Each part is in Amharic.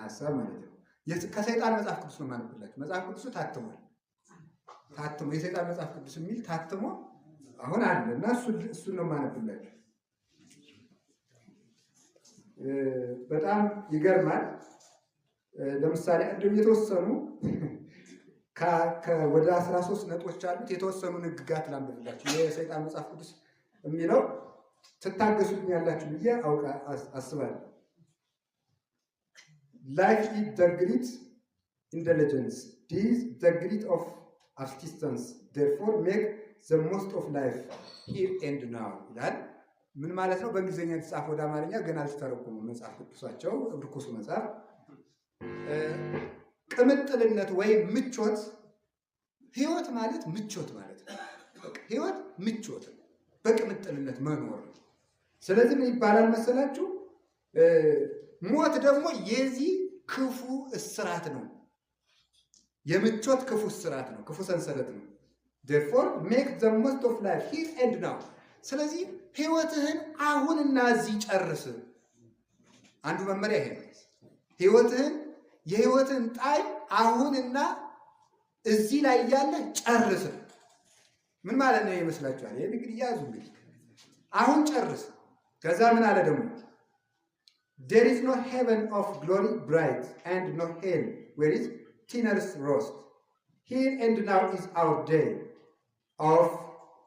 ሐሳብ ማለት ነው። ከሰይጣን መጽሐፍ ቅዱስ ነው ማነብላችሁ። መጽሐፍ ቅዱሱ ታትሟል። የሰይጣን መጽሐፍ ቅዱስ የሚል ታትሞ አሁን አለ እና እሱን ነው ማነብላችሁ። በጣም ይገርማል። ለምሳሌ እንደም የተወሰኑ ወደ 13 ነጥቦች አሉት። የተወሰኑ ንግጋት ላንብብላችሁ። የሰይጣን መጽሐፍ ቅዱስ የሚለው ትታገሱኛላችሁ ብዬ አስባለሁ። Life is the great intelligence. This is the great of assistance. Therefore, make the most of life here and now. ይላል። ምን ማለት ነው? በእንግሊዝኛ የተጻፈው ወደ አማርኛ ገና አልተተረጎመም መጽሐፍ ቅዱሳቸው እርኩሱ መጽሐፍ። ቅምጥልነት ወይም ምቾት፣ ህይወት ማለት ምቾት ማለት ነው። ህይወት ምቾት ነው፣ በቅምጥልነት መኖር ነው። ስለዚህ ምን ይባላል መሰላችሁ? ሞት ደግሞ የዚህ ክፉ እስራት ነው። የምቾት ክፉ እስራት ነው፣ ክፉ ሰንሰለት ነው። therefore make the most of life here and now። ስለዚህ ህይወትህን አሁንና እዚህ ጨርስ። አንዱ መመሪያ ይሄ ነው። የህይወትህን ጣዕም አሁንና እዚህ ላይ ያለ ጨርስ። ምን ማለት ነው ይመስላችኋል? ይሄን እንግዲህ ያዙ። እንግዲህ አሁን ጨርስ። ከዛ ምን አለ ደግሞ? There is no heaven of glory bright and no hell where is sinners roast. Here and now is our day of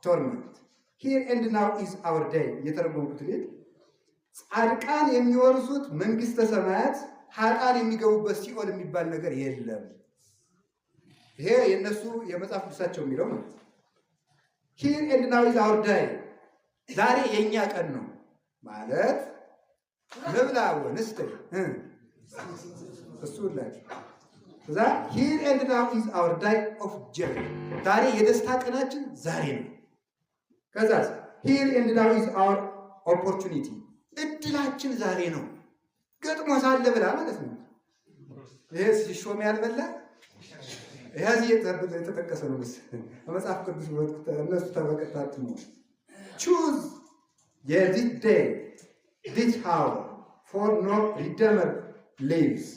torment. Here and now is our day. የተረጎምኩት ልጅ ጻድቃን የሚወርሱት መንግስተ ሰማያት፣ ኃጥአን የሚገቡበት ሲኦል የሚባል ነገር የለም። ይሄ የነሱ የመጽሐፍ ቅዱሳቸው የሚለው ማለት ነው። Here and now is our day። ዛሬ የኛ ቀን ነው ማለት ነብላ ወንስተ እሱ ላይ ከዛ here and now is our day of joy። ዛሬ የደስታ ቀናችን ዛሬ ነው። ከዛ here and now is our opportunity። እድላችን ዛሬ ነው። ገጥሞ ሳለ ብላ ማለት ነው። ይሄ ሲሾም ያልበላ ያዚህ የተጠቀሰ ነው መጽሐፍ ቅዱስ እነሱ ተበቀታቱ ነው። choose this day this hour for no redeemer lives።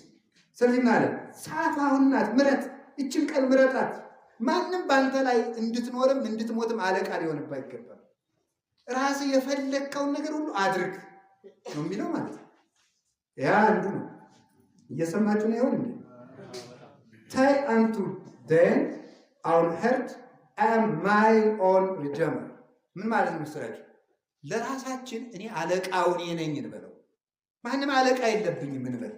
ስለዚህ ማለት ሰዓት አሁን ናት። ምረጥ፣ እችን ቀን ምረጣት። ማንም ባንተ ላይ እንድትኖርም እንድትሞትም አለቃ ሊሆንብህ አይገባም። ራስህ የፈለግከውን ነገር ሁሉ አድርግ ነው የሚለው ማለት ነው። ያ አንዱ ነው። እየሰማችሁ ነው ይሆን እንዴ? Say unto them our heart I am my own redeemer። ምን ማለት ነው መሰላችሁ? ለራሳችን እኔ አለቃው እኔ ነኝ እንበለው። ማንም አለቃ የለብኝም እንበል።